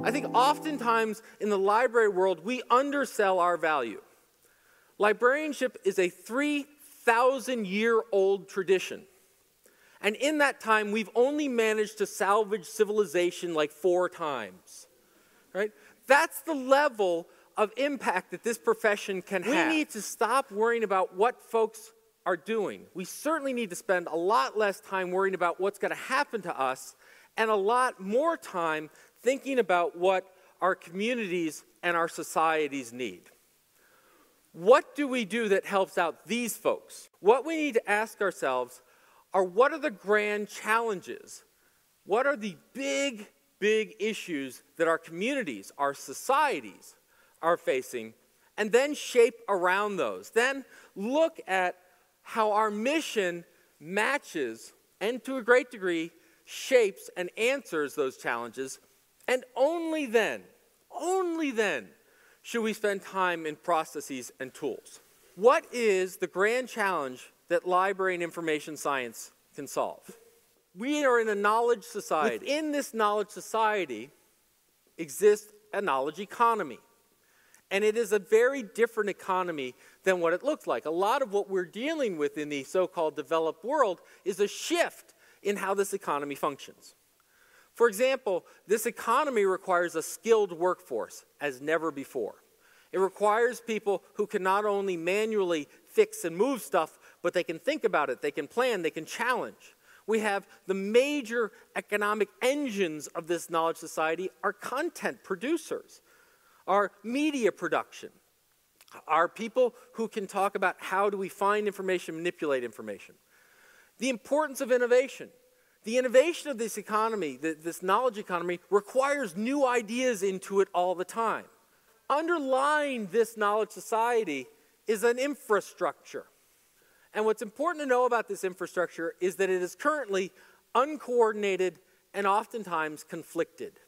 I think oftentimes in the library world, we undersell our value. Librarianship is a 3,000-year-old tradition. And in that time, we've only managed to salvage civilization like 4 times. Right? That's the level of impact that this profession can have. We need to stop worrying about what folks are doing. We certainly need to spend a lot less time worrying about what's going to happen to us and a lot more time thinking about what our communities and our societies need. What do we do that helps out these folks? What we need to ask ourselves are, what are the grand challenges? What are the big issues that our communities, our societies are facing, and then shape around those. Then look at how our mission matches and to a great degree shapes and answers those challenges, and only then should we spend time in processes and tools. What is the grand challenge that library and information science can solve? We are in a knowledge society. Within this knowledge society exists a knowledge economy. And it is a very different economy than what it looks like. A lot of what we're dealing with in the so-called developed world is a shift in how this economy functions. For example, this economy requires a skilled workforce as never before. It requires people who can not only manually fix and move stuff, but they can think about it, they can plan, they can challenge. We have the major economic engines of this knowledge society are content producers, our media production, our people who can talk about how do we find information, manipulate information. The importance of innovation. The innovation of this economy, this knowledge economy, requires new ideas into it all the time. Underlying this knowledge society is an infrastructure. And what's important to know about this infrastructure is that it is currently uncoordinated and oftentimes conflicted.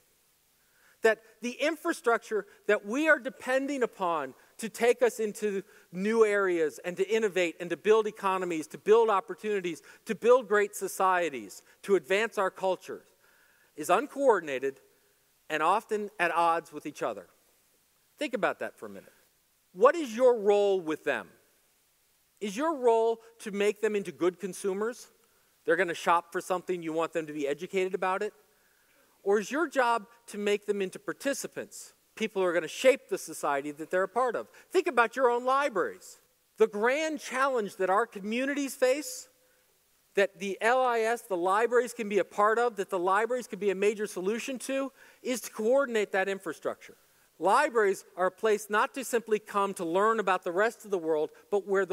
That the infrastructure that we are depending upon to take us into new areas and to innovate and to build economies, to build opportunities, to build great societies, to advance our culture, is uncoordinated and often at odds with each other. Think about that for a minute. What is your role with them? Is your role to make them into good consumers? They're going to shop for something, you want them to be educated about it? Or is your job to make them into participants, people who are going to shape the society that they're a part of? Think about your own libraries. The grand challenge that our communities face, that the LIS, the libraries can be a part of, that the libraries can be a major solution to, is to coordinate that infrastructure. Libraries are a place not to simply come to learn about the rest of the world, but where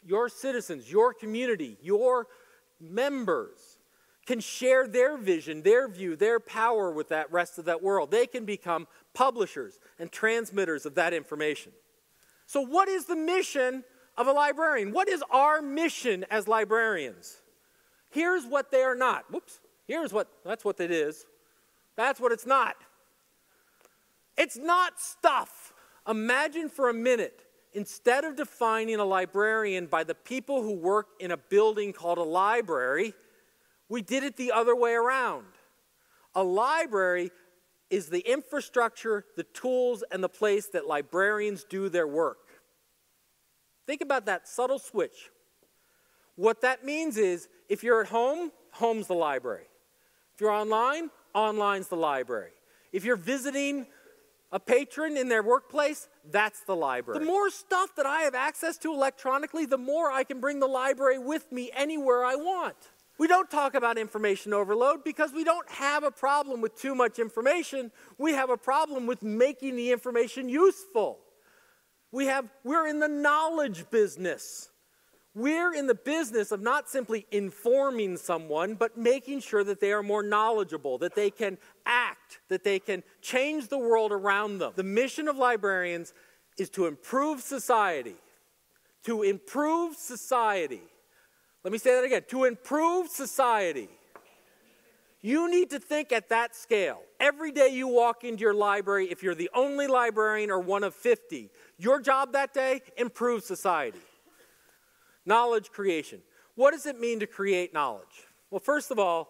your citizens, your community, your members can share their vision, their view, their power with that rest of that world. They can become publishers and transmitters of that information. So what is the mission of a librarian? What is our mission as librarians? Here's what they are not. That's what it is. That's what it's not. It's not stuff. Imagine for a minute, instead of defining a librarian by the people who work in a building called a library, we did it the other way around. A library is the infrastructure, the tools, and the place that librarians do their work. Think about that subtle switch. What that means is, if you're at home, home's the library. If you're online, online's the library. If you're visiting a patron in their workplace, that's the library. The more stuff that I have access to electronically, the more I can bring the library with me anywhere I want. We don't talk about information overload because we don't have a problem with too much information. We have a problem with making the information useful. We're in the knowledge business. We're in the business of not simply informing someone, but making sure that they are more knowledgeable, that they can act, that they can change the world around them. The mission of librarians is to improve society. To improve society. Let me say that again. To improve society. You need to think at that scale. Every day you walk into your library, if you're the only librarian or one of 50, your job that day, improve society. Knowledge creation. What does it mean to create knowledge? Well, first of all,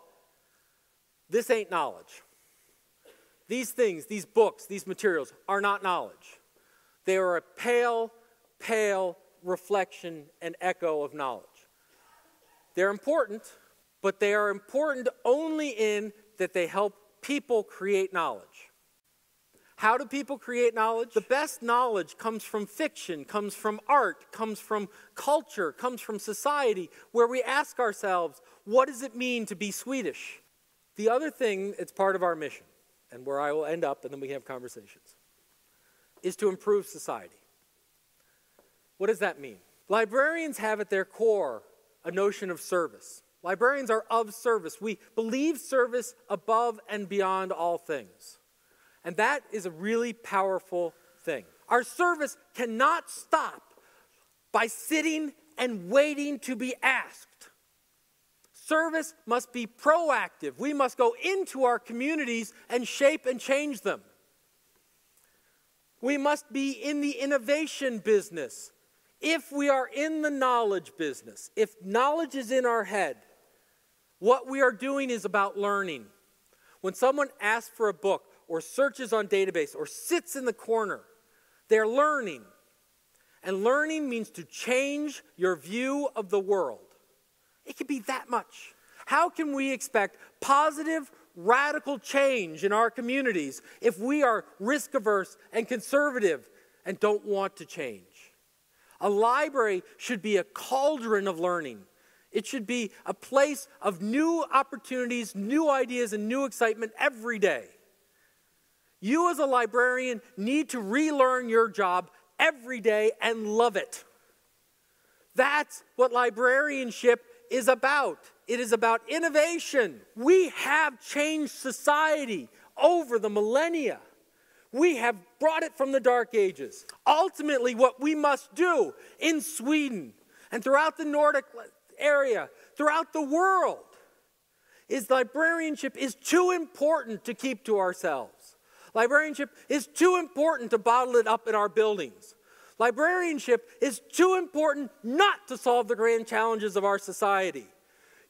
this ain't knowledge. These things, these books, these materials are not knowledge. They are a pale, pale reflection and echo of knowledge. They're important, but they are important only in that they help people create knowledge. How do people create knowledge? The best knowledge comes from fiction, comes from art, comes from culture, comes from society, where we ask ourselves, what does it mean to be Swedish? The other thing, it's part of our mission, and where I will end up, and then we can have conversations, is to improve society. What does that mean? Librarians have at their core a notion of service. Librarians are of service. We believe service above and beyond all things. And that is a really powerful thing. Our service cannot stop by sitting and waiting to be asked. Service must be proactive. We must go into our communities and shape and change them. We must be in the innovation business. If we are in the knowledge business, if knowledge is in our head, what we are doing is about learning. When someone asks for a book or searches on database or sits in the corner, they're learning. And learning means to change your view of the world. It can be that much. How can we expect positive, radical change in our communities if we are risk-averse and conservative and don't want to change? A library should be a cauldron of learning. It should be a place of new opportunities, new ideas, and new excitement every day. You as a librarian need to relearn your job every day and love it. That's what librarianship is about. It is about innovation. We have changed society over the millennia. We have brought it from the Dark Ages. Ultimately, what we must do in Sweden and throughout the Nordic area, throughout the world, is librarianship is too important to keep to ourselves. Librarianship is too important to bottle it up in our buildings. Librarianship is too important not to solve the grand challenges of our society.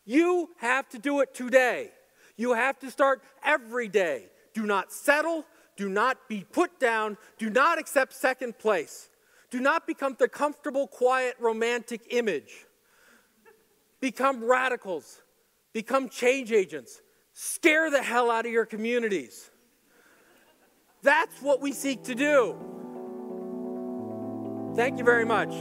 You have to do it today. You have to start every day. Do not settle. Do not be put down. Do not accept second place. Do not become the comfortable, quiet, romantic image. Become radicals. Become change agents. Scare the hell out of your communities. That's what we seek to do. Thank you very much.